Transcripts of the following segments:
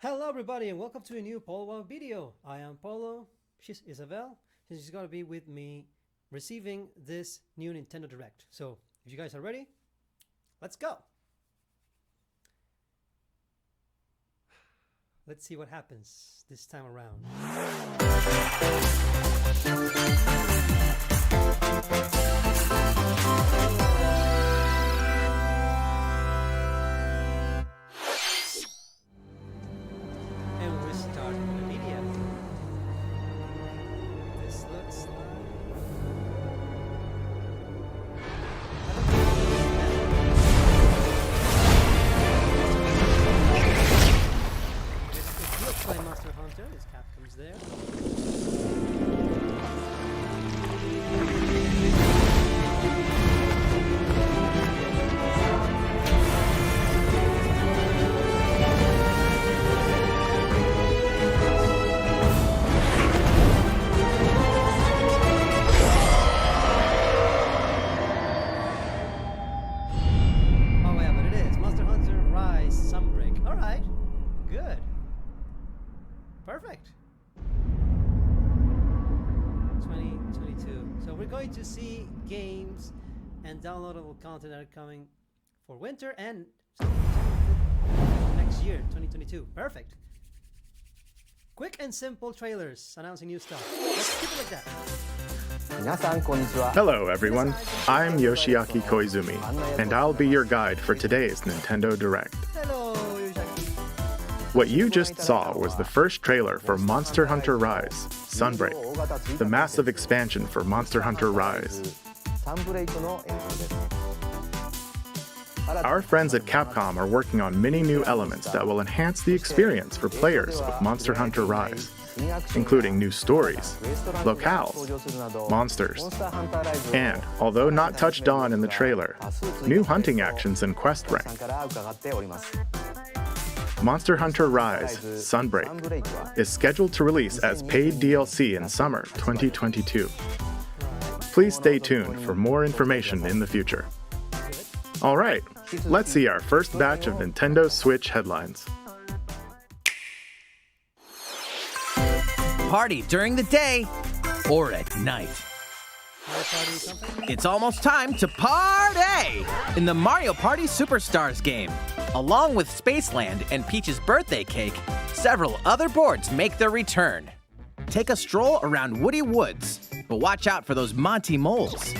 Hello everybody and welcome to a new Polowow video. I am Polo, she's Isabel, and she's gonna be with me receiving this new Nintendo Direct. So if you guys are ready, let's go. Let's see what happens this time around. And we start with the media. This looks like... It looks like Monster Hunter. This Capcom's there. Oh yeah, but it is Monster Hunter Rise Sunbreak. All right, good, perfect. 2022. So we're going to see games and downloadable content that are coming for winter and next year, 2022. Perfect. Quick and simple trailers announcing new stuff. Let's keep it like that. Hello everyone, I'm Yoshiaki Koizumi, and I'll be your guide for today's Nintendo Direct. Hello, Yoshiaki. What you just saw was the first trailer for Monster Hunter Rise, Sunbreak, the massive expansion for Monster Hunter Rise. Our friends at Capcom are working on many new elements that will enhance the experience for players of Monster Hunter Rise, including new stories, locales, monsters, and, although not touched on in the trailer, new hunting actions and quest rank. Monster Hunter Rise, Sunbreak, is scheduled to release as paid DLC in summer 2022. Please stay tuned for more information in the future. Alright, let's see our first batch of Nintendo Switch headlines. Party during the day or at night. It's almost time to party in the Mario Party Superstars game. Along with Spaceland and Peach's birthday cake, several other boards make their return. Take a stroll around Woody Woods, but watch out for those Monty moles.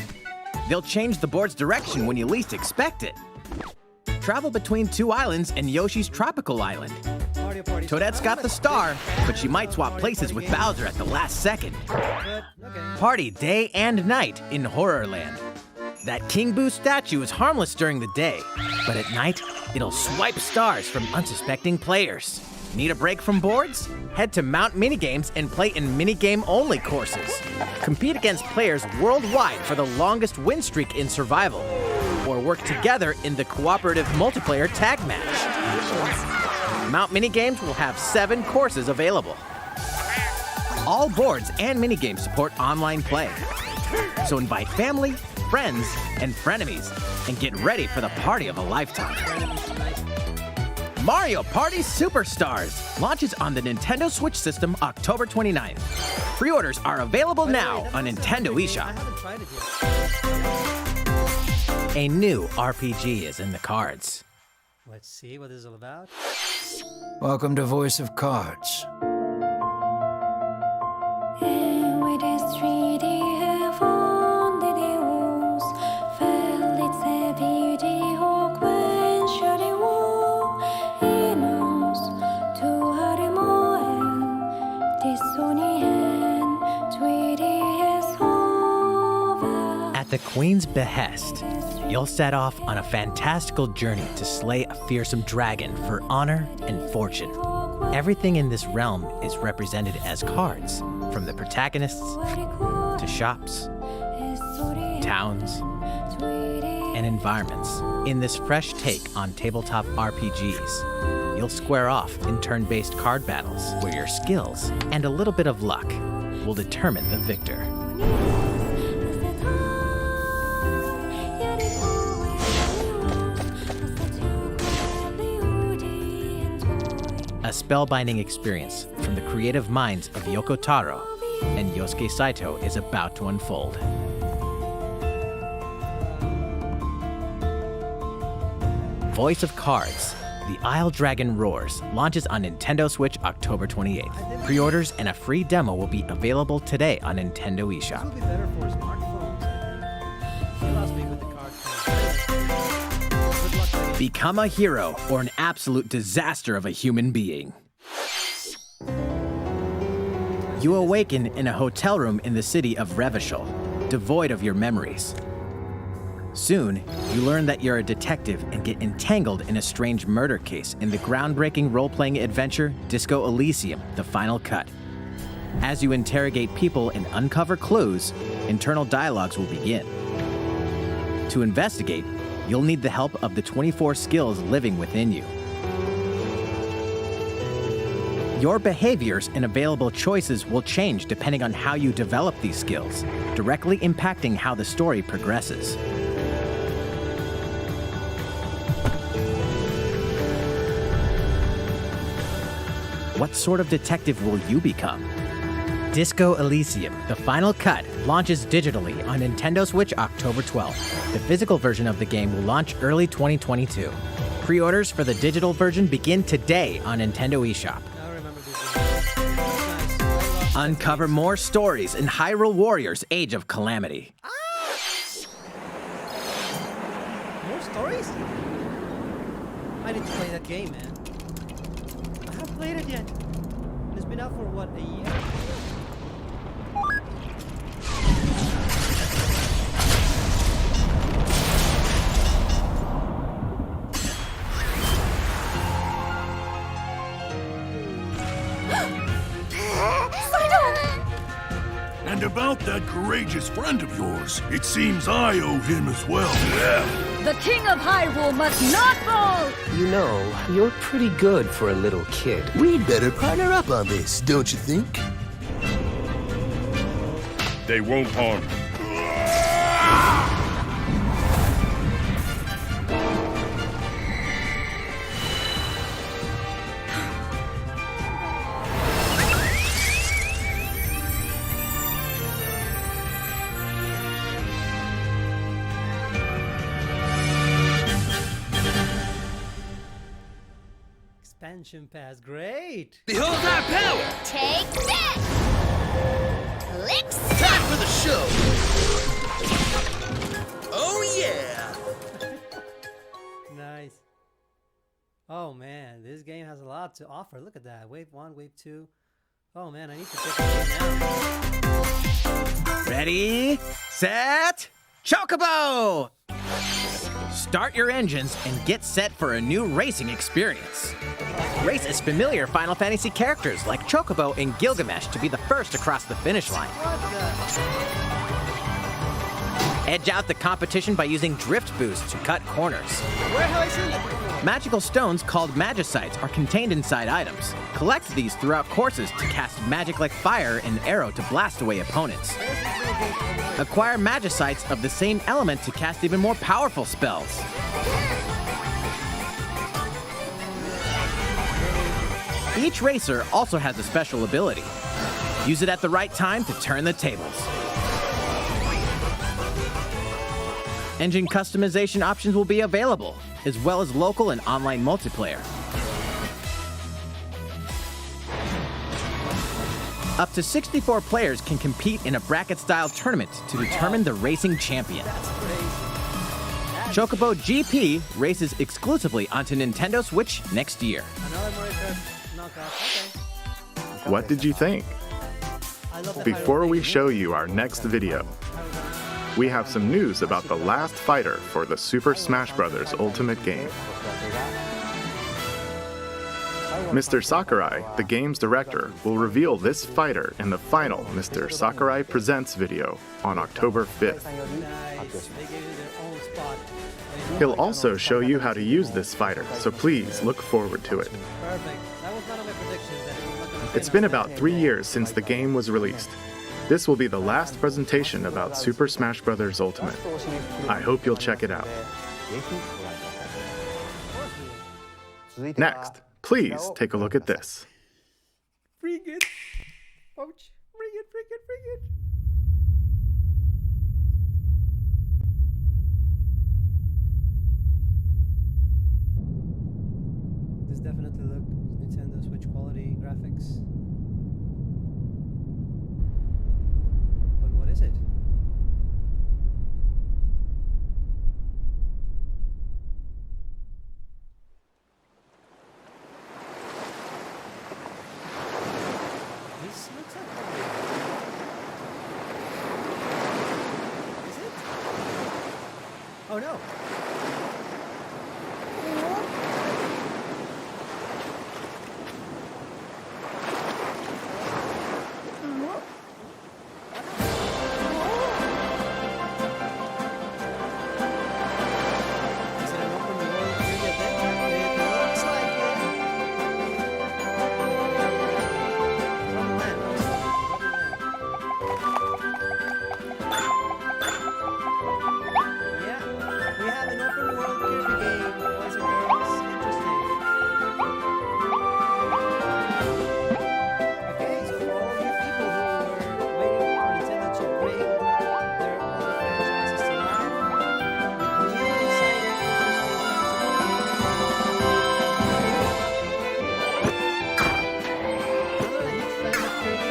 They'll change the board's direction when you least expect it. Travel between two islands and Yoshi's tropical island. Toadette's got the star, but she might swap places with Bowser at the last second. Party day and night in Horrorland. That King Boo statue is harmless during the day, but at night, it'll swipe stars from unsuspecting players. Need a break from boards? Head to Mount Minigames and play in minigame-only courses. Compete against players worldwide for the longest win streak in survival, or work together in the cooperative multiplayer tag match. Mount Minigames will have 7 courses available. All boards and minigames support online play. So invite family, friends, and frenemies, and get ready for the party of a lifetime. Mario Party Superstars launches on the Nintendo Switch system October 29th. Pre-orders are available now on Nintendo eShop. A new RPG is in the cards. Let's see what this is all about. Welcome to Voice of Cards. At the Queen's behest, you'll set off on a fantastical journey to slay a fearsome dragon for honor and fortune. Everything in this realm is represented as cards, from the protagonists to shops, towns, and environments. In this fresh take on tabletop RPGs, you'll square off in turn-based card battles where your skills and a little bit of luck will determine the victor. A spellbinding experience from the creative minds of Yoko Taro and Yosuke Saito is about to unfold. Voice of Cards, The Isle Dragon Roars launches on Nintendo Switch October 28th. Pre-orders and a free demo will be available today on Nintendo This eShop. will be better for smartphones, I think. You lost me with the card. Good luck to you. Become a hero or an absolute disaster of a human being. You awaken in a hotel room in the city of Revachol, devoid of your memories. Soon, you learn that you're a detective and get entangled in a strange murder case in the groundbreaking role-playing adventure Disco Elysium: The Final Cut. As you interrogate people and uncover clues, internal dialogues will begin. To investigate, you'll need the help of the 24 skills living within you. Your behaviors and available choices will change depending on how you develop these skills, directly impacting how the story progresses. What sort of detective will you become? Disco Elysium: The Final Cut launches digitally on Nintendo Switch October 12th. The physical version of the game will launch early 2022. Pre-orders for the digital version begin today on Nintendo eShop. I remember this game. Nice. Uncover more stories in Hyrule Warriors: Age of Calamity. More stories? I need to play that game, man. I haven't played it yet. It's been out for what, a year? And about that courageous friend of yours, it seems I owe him as well. The King of Hyrule must not fall! You know, you're pretty good for a little kid. We'd better partner up on this, don't you think? They won't harm you. Expansion pass, great! Behold our power! Take that! Click Time for the show! Oh yeah! Nice. Oh man, this game has a lot to offer. Look at that. Wave 1, Wave 2. Oh man, I need to check this game now. Ready, set, Chocobo! Start your engines and get set for a new racing experience. Race as familiar Final Fantasy characters like Chocobo and Gilgamesh to be the first across the finish line. Edge out the competition by using drift boost to cut corners. Where have I seen that before? Magical stones called Magicites are contained inside items. Collect these throughout courses to cast magic like fire and arrow to blast away opponents. Acquire Magicites of the same element to cast even more powerful spells. Each racer also has a special ability. Use it at the right time to turn the tables. Engine customization options will be available, as well as local and online multiplayer. Up to 64 players can compete in a bracket-style tournament to determine the racing champion. Chocobo GP races exclusively onto Nintendo Switch next year. Another Mario Kart knockoff. Okay. What did you think? I love the Before Hyrule we thing. show you our next video, we have some news about the last fighter for the Super Smash Bros. Ultimate game. Mr. Sakurai, the game's director, will reveal this fighter in the final Mr. Sakurai Presents video on October 5th. Nice. They gave you their own spot. He'll also show you how to use this fighter, so please look forward to it. Perfect. That was one of my predictions. That it was not gonna It's been about 3 years since the game was released. This will be the last presentation about Super Smash Bros. Ultimate. I hope you'll check it out. Next, Please take a look at this. Bring it. Ouch. Bring it, bring it, bring it. This definitely look Nintendo Switch quality graphics. But what is it? This looks like Mario. Is it? Oh no. Is it an open world area then? It looks like it. Rubber land. Yeah, we have an open world Kirby game, boys and girls. Interesting. Okay, so for all you people who were waiting for Nintendo to bring their other franchises to life, with new exciting interesting Another huge fan of Kirby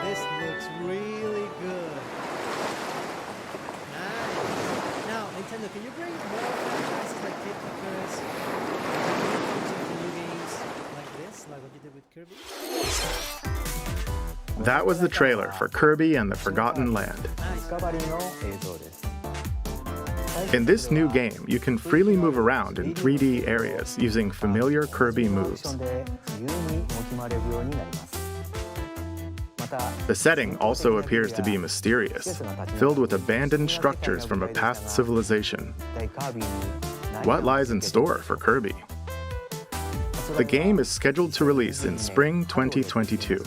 This looks really good. Nice. Now, Nintendo, can you bring more franchises like Kid Icarus? Some new games like this, like what you did with Kirby? That was the trailer for Kirby and the Forgotten Land. In this new game, you can freely move around in 3D areas using familiar Kirby moves. The setting also appears to be mysterious, filled with abandoned structures from a past civilization. What lies in store for Kirby? The game is scheduled to release in spring 2022.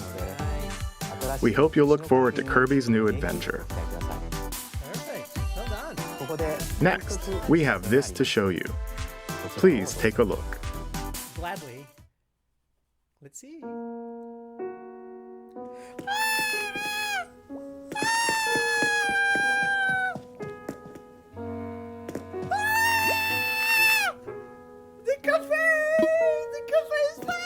We hope you'll look forward to Kirby's new adventure. Perfect. Well done. Next, we have this to show you. Please take a look. Gladly. Let's see. The cafe! The cafe is back!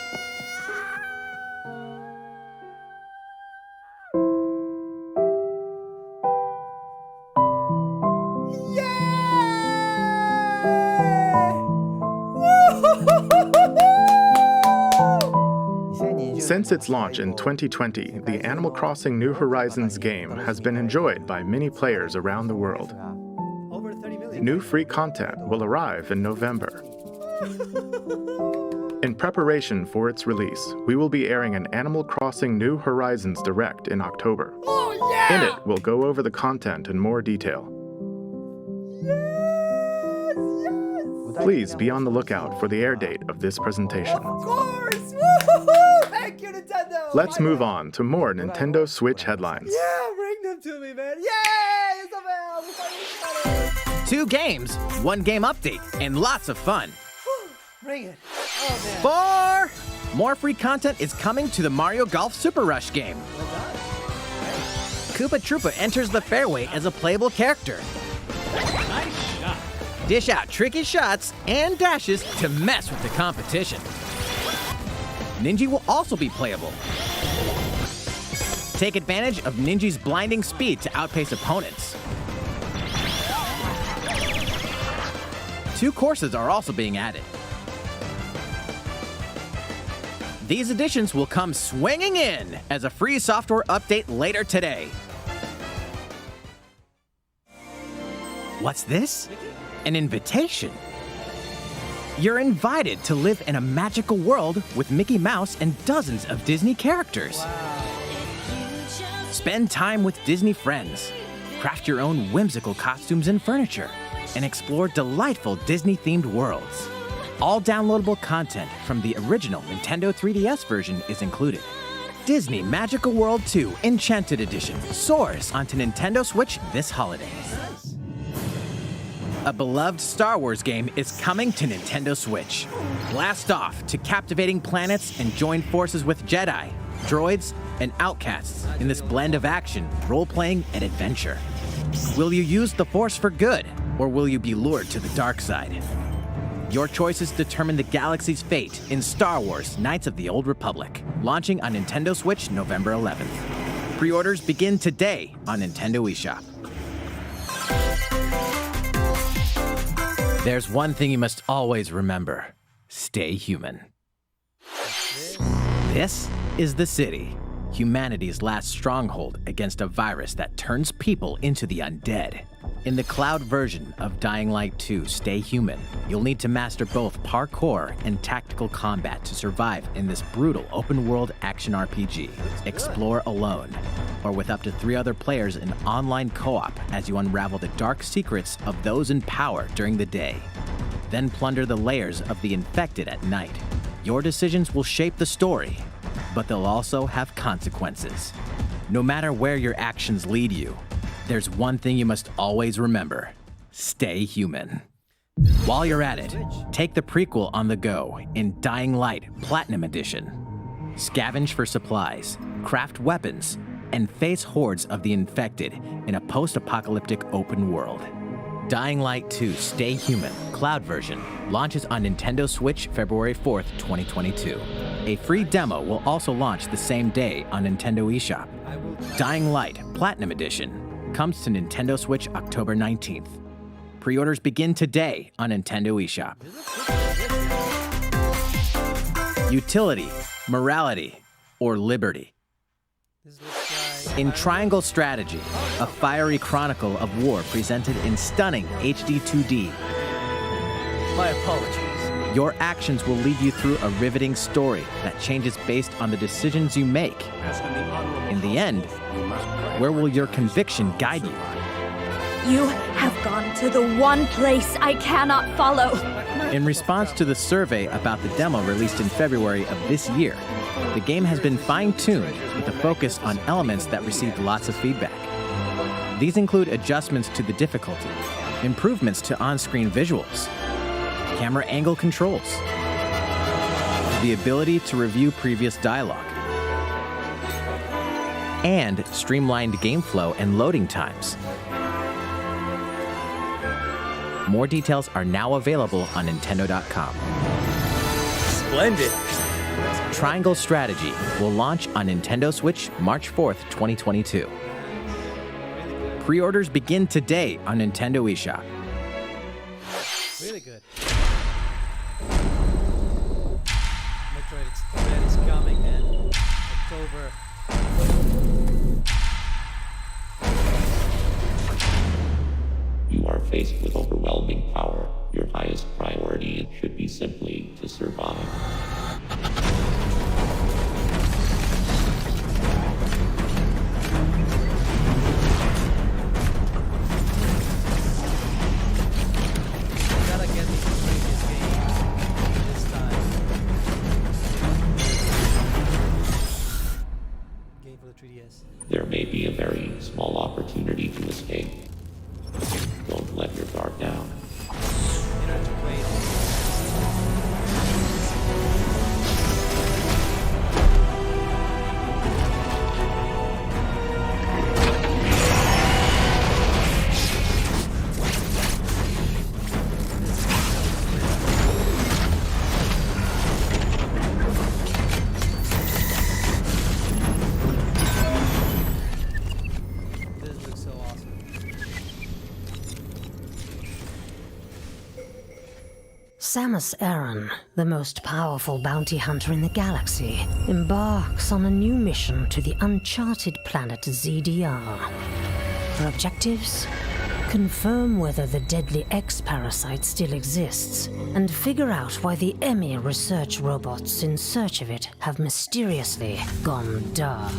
Since its launch in 2020, the Animal Crossing New Horizons game has been enjoyed by many players around the world. Over 30 million. New free content will arrive in November. In preparation for its release, we will be airing an Animal Crossing New Horizons Direct in October. In it, we'll go over the content in more detail. Please be on the lookout for the air date of this presentation. Of course! Woo-hoo-hoo! Thank you, Nintendo! Let's move on to more Nintendo Switch headlines. Yeah, bring them to me, man. Yay! Isabel! We finally got it! 2 games, 1 game update, and lots of fun. Bring it. Oh, man. 4 more free content is coming to the Mario Golf Super Rush game. Well done. Koopa Troopa enters the fairway as a playable character. Dish out tricky shots and dashes to mess with the competition. Ninja will also be playable. Take advantage of Ninja's blinding speed to outpace opponents. 2 courses are also being added. These additions will come swinging in as a free software update later today. What's this? An invitation. You're invited to live in a magical world with Mickey Mouse and dozens of Disney characters. Spend time with Disney friends, craft your own whimsical costumes and furniture, and explore delightful Disney-themed worlds. All downloadable content from the original Nintendo 3DS version is included. Disney Magical World 2 Enchanted Edition soars onto Nintendo Switch this holiday. A beloved Star Wars game is coming to Nintendo Switch. Blast off to captivating planets and join forces with Jedi, droids, and outcasts in this blend of action, role-playing, and adventure. Will you use the Force for good, or will you be lured to the dark side? Your choices determine the galaxy's fate in Star Wars Knights of the Old Republic, launching on Nintendo Switch November 11th. Pre-orders begin today on Nintendo eShop. There's one thing you must always remember. Stay human. This is the city, humanity's last stronghold against a virus that turns people into the undead. In the cloud version of Dying Light 2 Stay Human, you'll need to master both parkour and tactical combat to survive in this brutal open-world action RPG. Explore alone, or with up to 3 other players in online co-op as you unravel the dark secrets of those in power during the day. Then plunder the layers of the infected at night. Your decisions will shape the story, but they'll also have consequences. No matter where your actions lead you, there's one thing you must always remember. Stay human. While you're at it, take the prequel on the go in Dying Light Platinum Edition. Scavenge for supplies, craft weapons, and face hordes of the infected in a post-apocalyptic open world. Dying Light 2 Stay Human Cloud version launches on Nintendo Switch February 4th, 2022. A free demo will also launch the same day on Nintendo eShop. Dying Light Platinum Edition comes to Nintendo Switch October 19th. Pre-orders begin today on Nintendo eShop. Utility, morality, or liberty. In Triangle Strategy, a fiery chronicle of war presented in stunning HD 2D. My apologies. Your actions will lead you through a riveting story that changes based on the decisions you make. In the end, where will your conviction guide you? You have gone to the one place I cannot follow. In response to the survey about the demo released in February of this year, the game has been fine-tuned with a focus on elements that received lots of feedback. These include adjustments to the difficulty, improvements to on-screen visuals, camera angle controls, the ability to review previous dialogue, and streamlined game flow and loading times. More details are now available on Nintendo.com. Splendid. Triangle Strategy will launch on Nintendo Switch March 4th, 2022. Pre-orders begin today on Nintendo eShop. Really good. Metroid Dread is coming in October. You are faced with overwhelming power. Your highest priority should be simply to survive. Gotta get these previous games this time. Game for the 3DS. There may be a very small opportunity to escape. Don't let your guard down. You don't have to play it. This looks so awesome. Samus Aran, the most powerful bounty hunter in the galaxy, embarks on a new mission to the uncharted planet ZDR. Her objectives? confirm whether the deadly X-parasite still exists, and figure out why the Emmy research robots in search of it have mysteriously gone dark.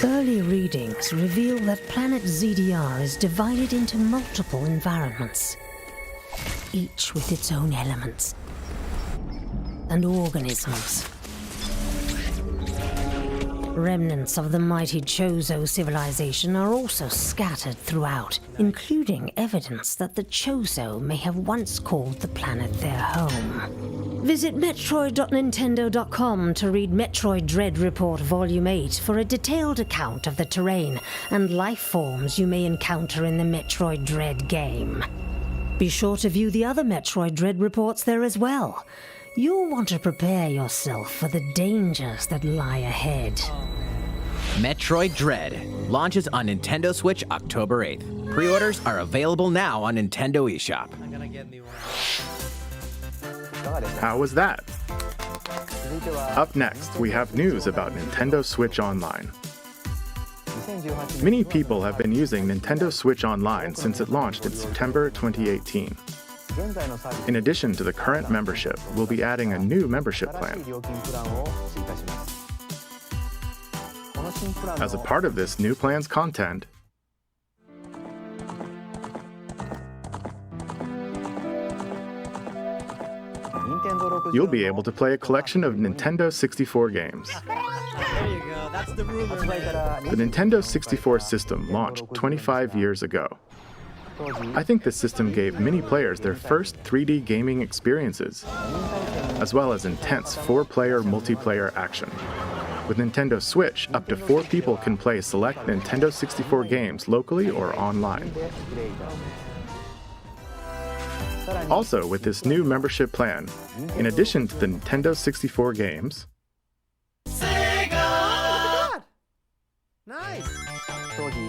Early readings reveal that planet ZDR is divided into multiple environments, each with its own elements and organisms. Remnants of the mighty Chozo civilization are also scattered throughout, including evidence that the Chozo may have once called the planet their home. Visit Metroid.Nintendo.com to read Metroid Dread Report Volume 8 for a detailed account of the terrain and life forms you may encounter in the Metroid Dread game. Be sure to view the other Metroid Dread reports there as well. You'll want to prepare yourself for the dangers that lie ahead. Metroid Dread launches on Nintendo Switch October 8th. Pre-orders are available now on Nintendo eShop. I'm gonna get me one. How was that? Up next, we have news about Nintendo Switch Online. Many people have been using Nintendo Switch Online since it launched in September 2018. In addition to the current membership, we'll be adding a new membership plan. As a part of this new plan's content, you'll be able to play a collection of Nintendo 64 games. There you go, that's the rumor. The Nintendo 64 system launched 25 years ago. I think this system gave many players their first 3D gaming experiences, as well as intense 4-player multiplayer action. With Nintendo Switch, up to 4 people can play select Nintendo 64 games locally or online. Also, with this new membership plan, in addition to the Nintendo 64 games, Nice!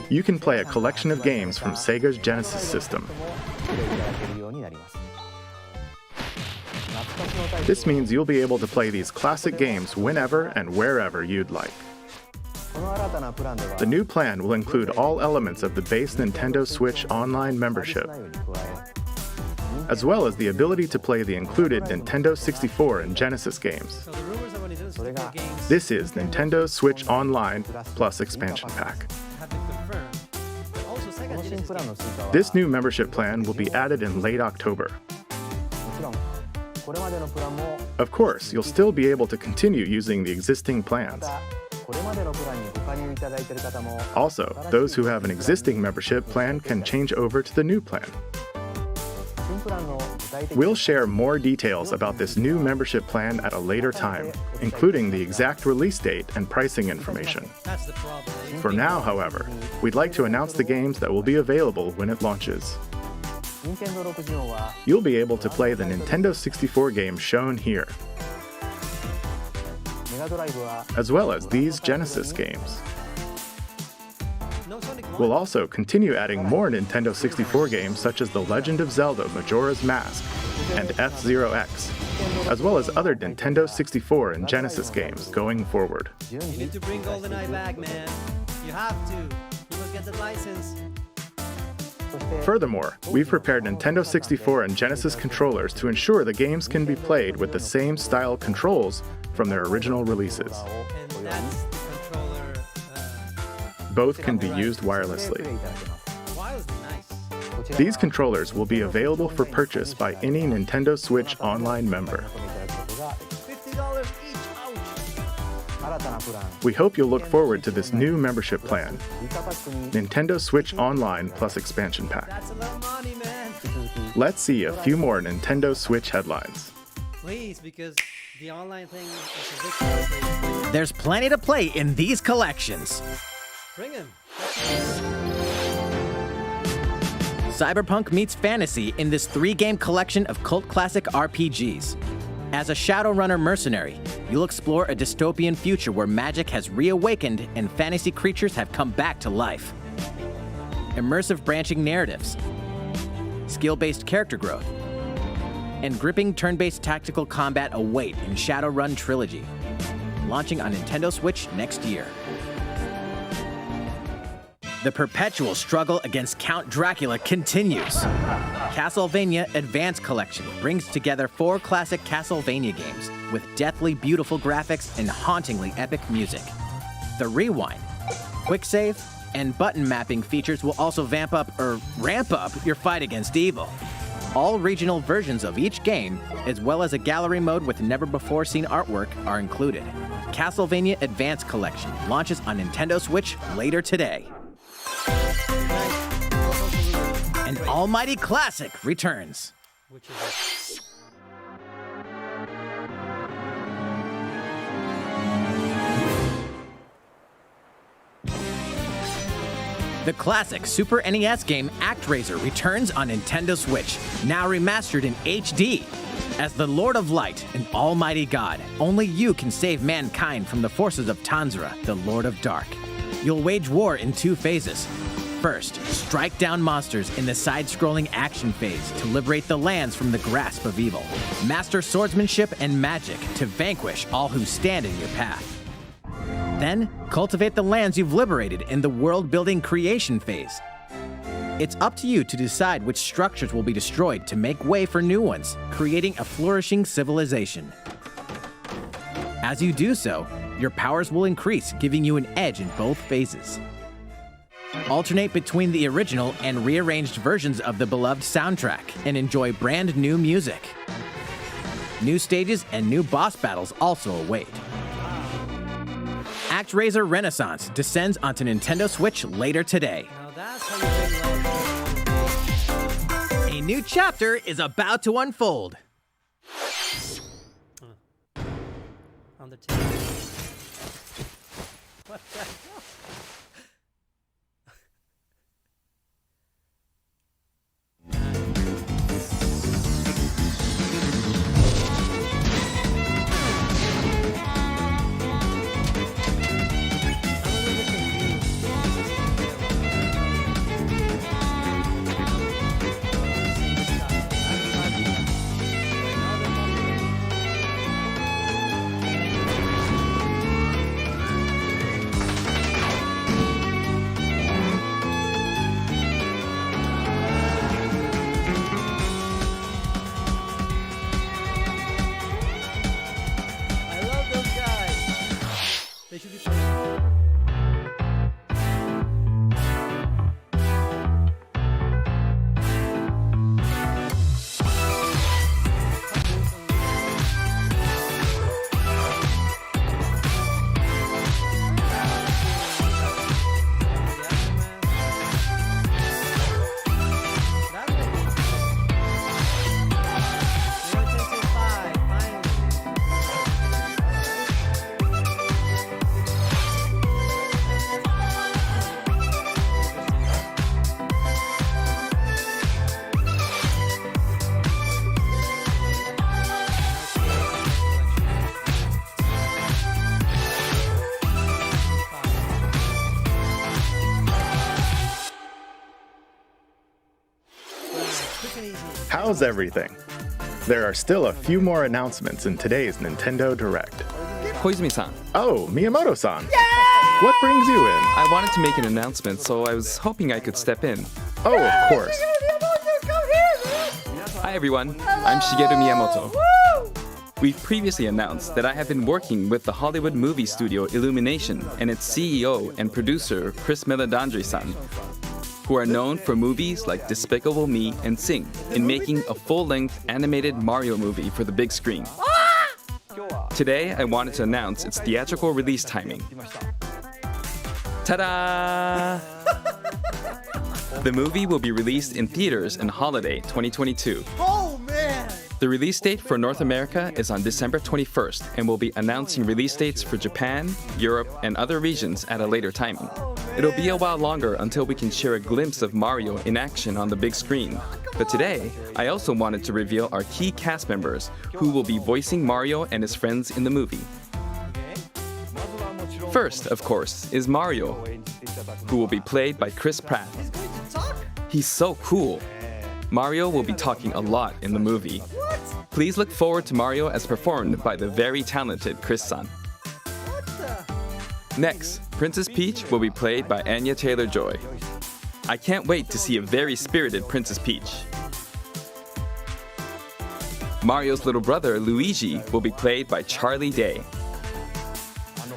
you can play a collection of games from Sega's Genesis system. This means you'll be able to play these classic games whenever and wherever you'd like. The new plan will include all elements of the base Nintendo Switch Online membership, as well as the ability to play the included Nintendo 64 and Genesis games. So the rumors about Nintendo 64 games This is Nintendo Switch Online plus expansion pack. have been confirmed, but also Sega Genesis games. This new membership plan will be added in late October. Of course, you'll still be able to continue using the existing plans. Also, those who have an existing membership plan can change over to the new plan. We'll share more details about this new membership plan at a later time, including the exact release date and pricing information. That's the problem. For now, however, we'd like to announce the games that will be available when it launches. You'll be able to play the Nintendo 64 games shown here, as well as these Genesis games. No Sonic 1. We'll also continue adding more Nintendo 64 games such as The Legend of Zelda Majora's Mask and F-Zero X, as well as other Nintendo 64 and Genesis games going forward. You need to bring GoldenEye back, man. You have to. You must get the license. Furthermore, we've prepared Nintendo 64 and Genesis controllers to ensure the games can be played with the same style controls from their original releases. And that's the controller. Both can be used wirelessly. Wirelessly, nice. These controllers will be available for purchase by any Nintendo Switch Online member. $50 each. Ouch. We hope you'll look forward to this new membership plan, Nintendo Switch Online plus expansion pack. That's a lot of money, man. Let's see a few more Nintendo Switch headlines. Please, because the online thing is a big. There's plenty to play in these collections. Bring him. Cyberpunk meets fantasy in this 3-game collection of cult classic RPGs. As a Shadowrunner mercenary, you'll explore a dystopian future where magic has reawakened and fantasy creatures have come back to life. Immersive branching narratives, skill-based character growth, and gripping turn-based tactical combat await in Shadowrun Trilogy, launching on Nintendo Switch next year. The perpetual struggle against Count Dracula continues. Castlevania Advance Collection brings together 4 classic Castlevania games with deathly beautiful graphics and hauntingly epic music. The Rewind, Quick Save, and button mapping features will also ramp up your fight against evil. All regional versions of each game, as well as a gallery mode with never-before-seen artwork, are included. Castlevania Advance Collection launches on Nintendo Switch later today. An almighty classic returns. Which is The classic Super NES game ActRaiser returns on Nintendo Switch, now remastered in HD. As the Lord of Light and Almighty God, only you can save mankind from the forces of Tanzra, the Lord of Dark. You'll wage war in 2 phases. First, strike down monsters in the side-scrolling action phase to liberate the lands from the grasp of evil. Master swordsmanship and magic to vanquish all who stand in your path. Then, cultivate the lands you've liberated in the world-building creation phase. It's up to you to decide which structures will be destroyed to make way for new ones, creating a flourishing civilization. As you do so, your powers will increase, giving you an edge in both phases. Alternate between the original and rearranged versions of the beloved soundtrack and enjoy brand new music. New stages and new boss battles also await. ActRaiser Renaissance descends onto Nintendo Switch later today. now that's how you bring love. A new chapter is about to unfold. On the table. What the hell? I love those guys. They should be How's everything? There are still a few more announcements in today's Nintendo Direct. Koizumi-san, Oh, Miyamoto-san. What brings you in? I wanted to make an announcement, so I was hoping I could step in. Oh, of course. Hi everyone, I'm Shigeru Miyamoto. We've previously announced that I have been working with the Hollywood movie studio Illumination and its CEO and producer Chris Meledandri-san, who are known for movies like Despicable Me and Sing, in making a full-length animated Mario movie for the big screen. Today, I wanted to announce its theatrical release timing. Ta-da! The movie will be released in theaters in holiday 2022. Oh man! The release date for North America is on December 21st, and we'll be announcing release dates for Japan, Europe, and other regions at a later timing. It'll be a while longer until we can share a glimpse of Mario in action on the big screen. But today, I also wanted to reveal our key cast members who will be voicing Mario and his friends in the movie. First, of course, is Mario, who will be played by Chris Pratt. He's so cool. Mario will be talking a lot in the movie. Please look forward to Mario as performed by the very talented Chris-san. Next, Princess Peach will be played by Anya Taylor-Joy. I can't wait to see a very spirited Princess Peach. Mario's little brother, Luigi, will be played by Charlie Day.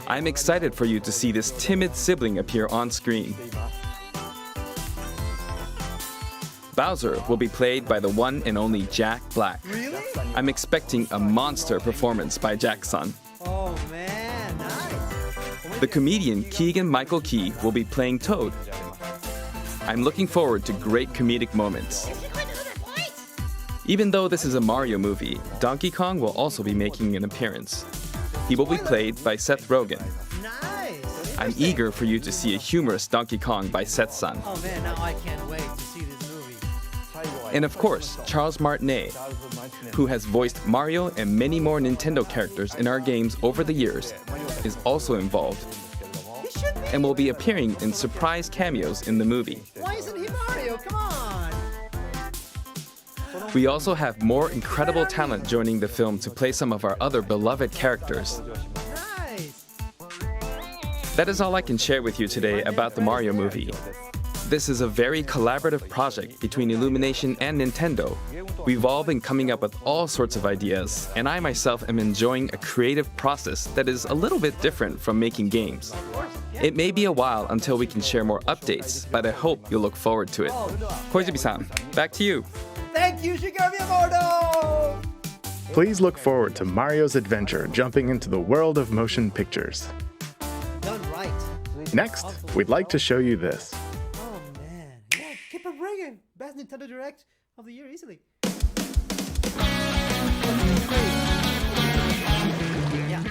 I'm excited for you to see this timid sibling appear on screen. Bowser will be played by the one and only Jack Black. Really? I'm expecting a monster performance by Jack's son. Oh man, nice. The comedian Keegan-Michael Key will be playing Toad. I'm looking forward to great comedic moments. Even though this is a Mario movie, Donkey Kong will also be making an appearance. He will be played by Seth Rogen. Nice. I'm eager for you to see a humorous Donkey Kong by Seth's son. Oh man, now I can't wait to see this movie. And of course, Charles Martinet, who has voiced Mario and many more Nintendo characters in our games over the years, is also involved and will be appearing in surprise cameos in the movie. Why isn't he Mario? Come on! We also have more incredible talent joining the film to play some of our other beloved characters. Nice! That is all I can share with you today about the Mario movie. This is a very collaborative project between Illumination and Nintendo. We've all been coming up with all sorts of ideas, and I myself am enjoying a creative process that is a little bit different from making games. It may be a while until we can share more updates, but I hope you'll look forward to it. Koizumi-san, back to you. Thank you, Shigeru Miyamoto! Please look forward to Mario's adventure jumping into the world of motion pictures. Done right. Next, we'd like to show you this. Oh man, yeah, keep it bringing. Best Nintendo Direct of the year easily. Yeah.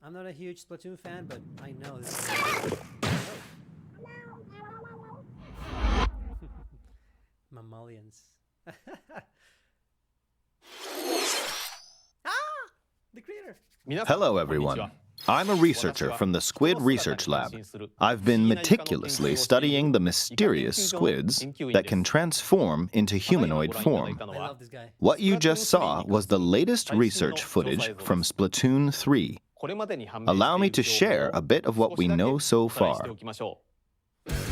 I'm not a huge Splatoon fan, but I know this is mammalians. The creator. Hello, everyone. I'm a researcher from the Squid Research Lab. I've been meticulously studying the mysterious squids that can transform into humanoid form. What you just saw was the latest research footage from Splatoon 3. Allow me to share a bit of what we know so far.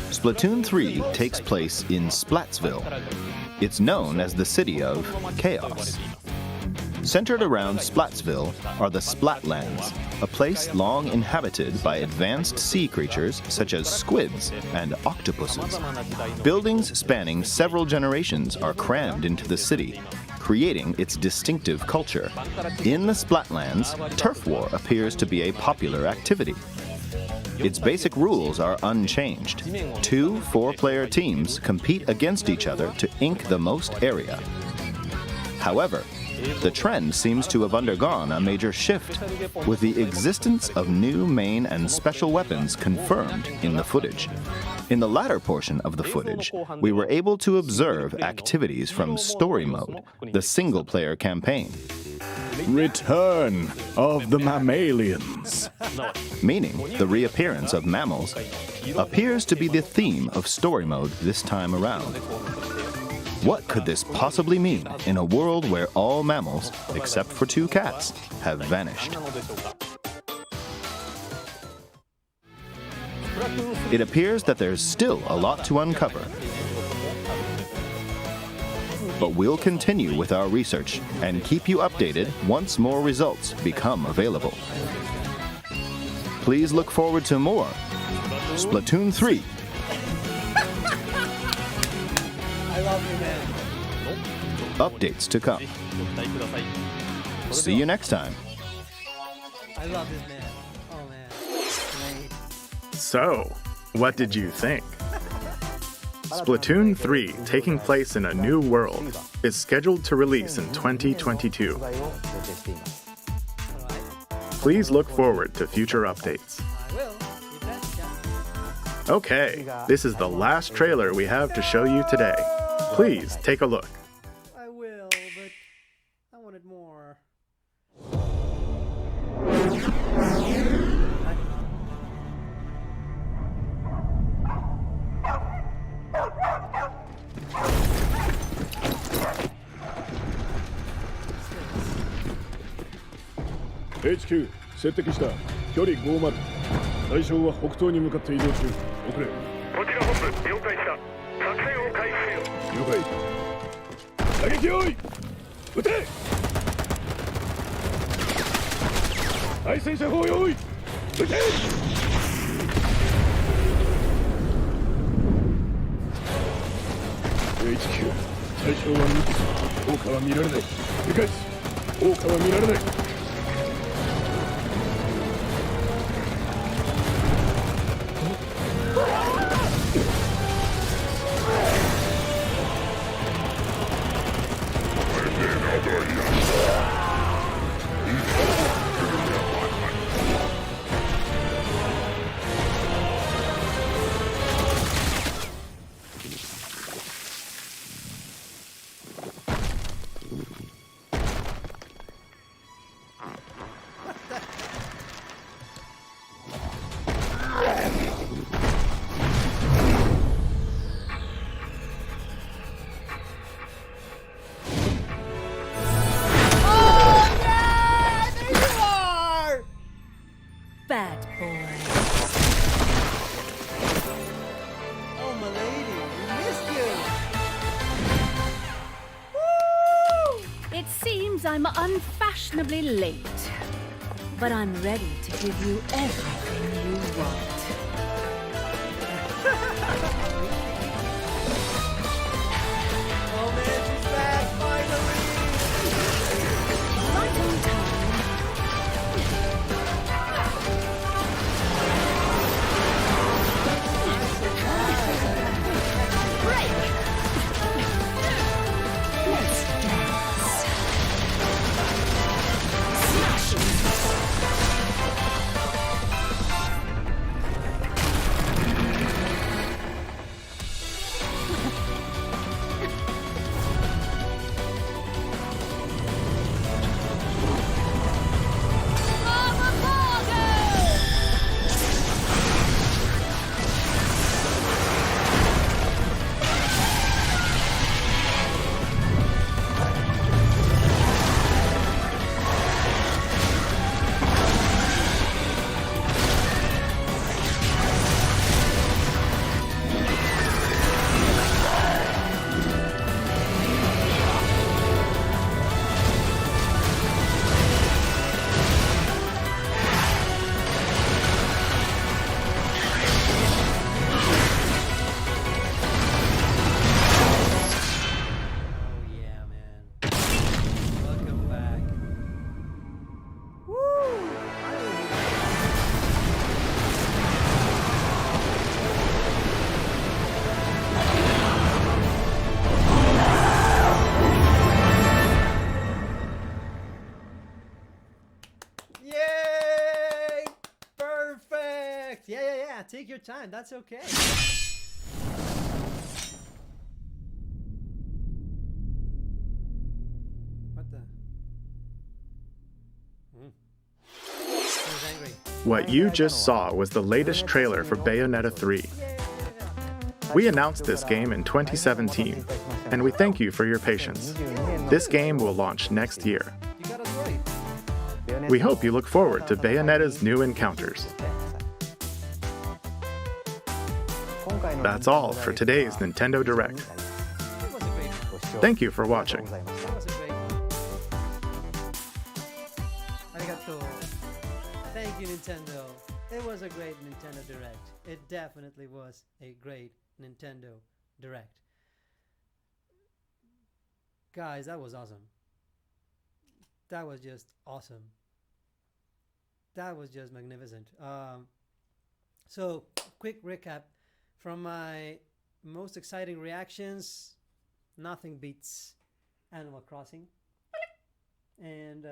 Splatoon 3 takes place in Splatsville. It's known as the City of Chaos. Centered around Splatsville are the Splatlands, a place long inhabited by advanced sea creatures such as squids and octopuses. Buildings spanning several generations are crammed into the city, creating its distinctive culture. In the Splatlands, turf war appears to be a popular activity. Its basic rules are unchanged. 2 4-player teams compete against each other to ink the most area. However, The trend seems to have undergone a major shift, with the existence of new main and special weapons confirmed in the footage. In the latter portion of the footage, we were able to observe activities from Story Mode, the single-player campaign. Return of the mammalians. Meaning the reappearance of mammals appears to be the theme of Story Mode this time around. What could this possibly mean in a world where all mammals, except for 2 cats, have vanished? It appears that there's still a lot to uncover. But we'll continue with our research and keep you updated once more results become available. Please look forward to more Splatoon 3. I love you, man. Updates to come. See you next time. I love this man. Oh man. Great. So, what did you think? Splatoon 3, taking place in a new world, is scheduled to release in 2022. Please look forward to future updates. I will. You betcha. Okay, this is the last trailer we have to show you today. Please take a look. I will, but I wanted more. HQ 接敵した距離50対象は北東に向かって移動中遅れこちら本部了解した作戦を開始せよ了解打撃用意撃て対戦車砲用意撃てHQ 対象は3つ効果は見られない理解効果は見られない Bad boy. Oh, my lady, we missed you. It seems I'm unfashionably late, but I'm ready to give you everything you want. Oh man, she's back finally. Right on time. take your time. That's okay. What the? He's angry. What you just saw was the latest trailer for Bayonetta 3. We announced this game in 2017, and we thank you for your patience. This game will launch next year. We hope you look forward to Bayonetta's new encounters. That's all for today's Nintendo Direct. Thank you for watching. Arigato. Thank you, Nintendo. It was a great Nintendo Direct. It definitely was a great Nintendo Direct. Guys, that was awesome. That was just awesome. That was just magnificent. So, quick recap from my most exciting reactions. Nothing beats Animal Crossing. And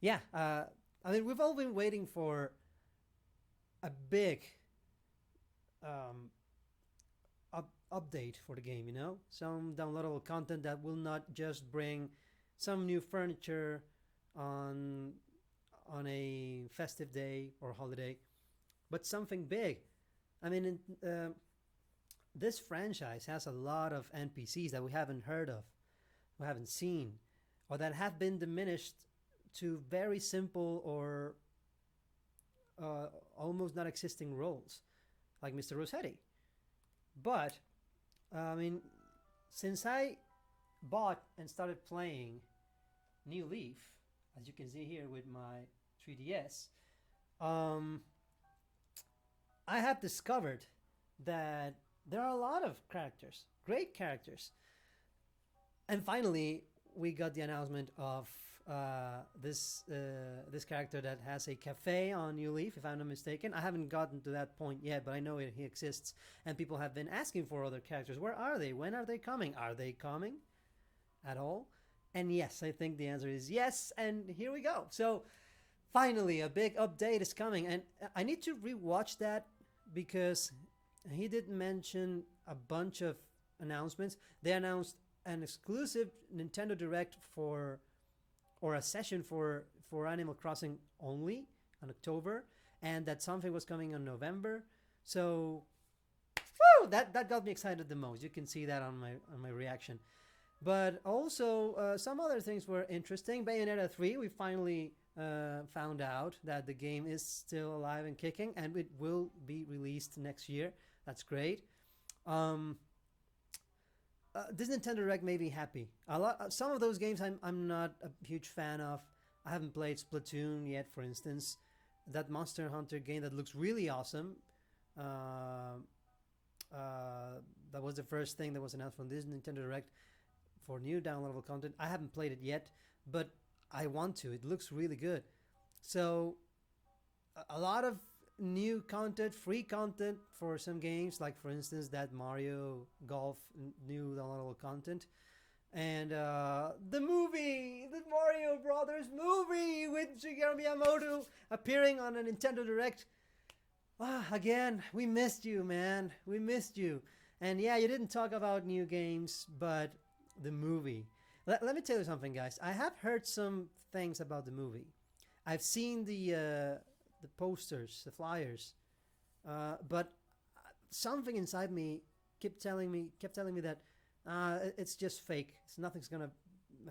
yeah, I mean, we've all been waiting for a big update for the game, you know? Some downloadable content that will not just bring some new furniture on a festive day or holiday, but something big. I mean, this franchise has a lot of NPCs that we haven't heard of, we haven't seen, or that have been diminished to very simple or almost not existing roles, like Mr. Rossetti. But, I mean, since I bought and started playing New Leaf, as you can see here with my 3DS, I have discovered that there are a lot of characters, great characters. And finally, we got the announcement of this character that has a cafe on New Leaf, if I'm not mistaken. I haven't gotten to that point yet, but I know he exists, and people have been asking for other characters. Where are they? When are they coming? Are they coming at all? And yes, I think the answer is yes, and here we go. So finally, a big update is coming, and I need to rewatch that because he did mention a bunch of announcements. They announced an exclusive Nintendo Direct or a session for Animal Crossing only in October, and that something was coming in November. So, woo, that got me excited the most. You can see that on my reaction. But also, some other things were interesting. Bayonetta 3, we finally found out that the game is still alive and kicking, and it will be released next year. That's great. This Nintendo Direct made me happy. Some of those games I'm not a huge fan of. I haven't played Splatoon yet, for instance. That Monster Hunter game that looks really awesome. That was the first thing that was announced from this Nintendo Direct for new downloadable content. I haven't played it yet, but I want to. It looks really good. So a lot of new content, free content for some games, like for instance that Mario Golf new downloadable content, and the movie, the Mario Brothers movie with Shigeru Miyamoto appearing on a Nintendo Direct. Again, we missed you, man. We missed you. And yeah, you didn't talk about new games, but the movie. Let me tell you something, guys. I have heard some things about the movie. I've seen the posters, the flyers, but something inside me kept telling me that it's just fake. Nothing's gonna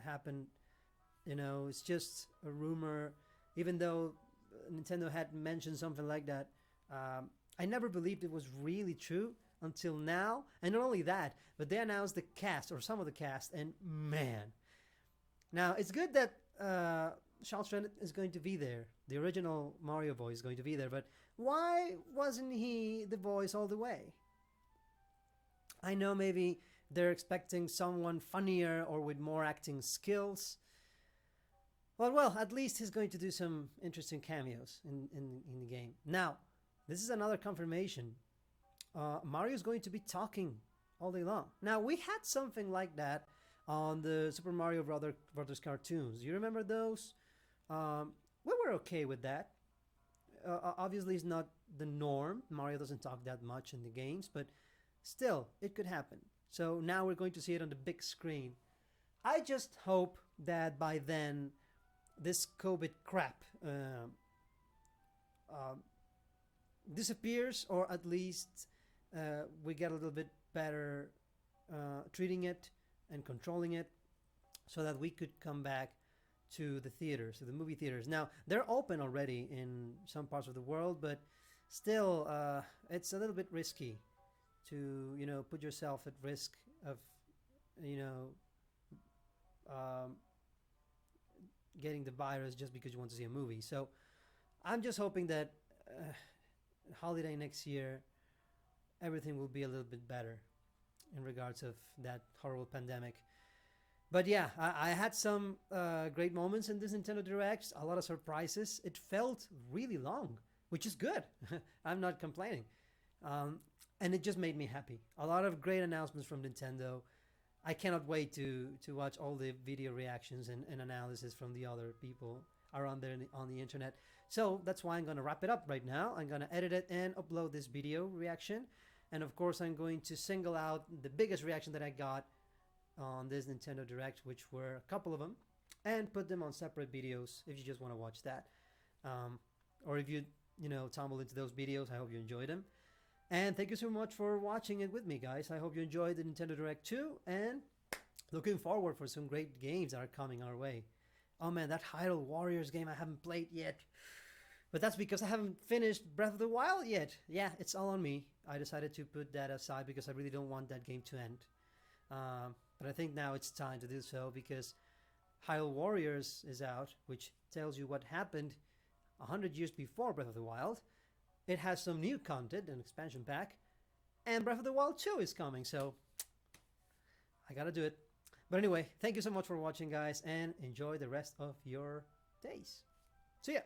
happen. You know, it's just a rumor. Even though Nintendo had mentioned something like that, I never believed it was really true until now. And not only that, but they announced the cast, or some of the cast, and man. Now, it's good that Charles Trent is going to be there. The original Mario voice is going to be there, but why wasn't he the voice all the way? I know maybe they're expecting someone funnier or with more acting skills. Well, at least he's going to do some interesting cameos in the game. Now, this is another confirmation. Mario's going to be talking all day long. Now, we had something like that on the Super Mario Brothers cartoons. You remember those? We were okay with that. Obviously, it's not the norm. Mario doesn't talk that much in the games, but still, it could happen. So now we're going to see it on the big screen. I just hope that by then this COVID crap disappears, or at least we get a little bit better treating it and controlling it, so that we could come back to the theaters, to the movie theaters. Now, they're open already in some parts of the world, but still, it's a little bit risky to, put yourself at risk of, getting the virus just because you want to see a movie. So I'm just hoping that holiday next year, everything will be a little bit better in regards of that horrible pandemic. But yeah, I had some great moments in this Nintendo Direct, a lot of surprises. It felt really long, which is good. I'm not complaining. And it just made me happy. A lot of great announcements from Nintendo. I cannot wait to watch all the video reactions and analysis from the other people around there on the internet. So that's why I'm going to wrap it up right now. I'm going to edit it and upload this video reaction. And of course, I'm going to single out the biggest reaction that I got on this Nintendo Direct, which were a couple of them, and put them on separate videos if you just want to watch that. Or if you tumble into those videos, I hope you enjoyed them. And thank you so much for watching it with me, guys. I hope you enjoyed the Nintendo Direct too, and looking forward for some great games that are coming our way. Oh man, that Hyrule Warriors game I haven't played yet. But that's because I haven't finished Breath of the Wild yet. Yeah, it's all on me. I decided to put that aside because I really don't want that game to end. But I think now it's time to do so, because Hyrule Warriors is out, which tells you what happened 100 years before Breath of the Wild. It has some new content, an expansion pack, and Breath of the Wild 2 is coming, so I gotta do it. But anyway, thank you so much for watching, guys, and enjoy the rest of your days. See ya!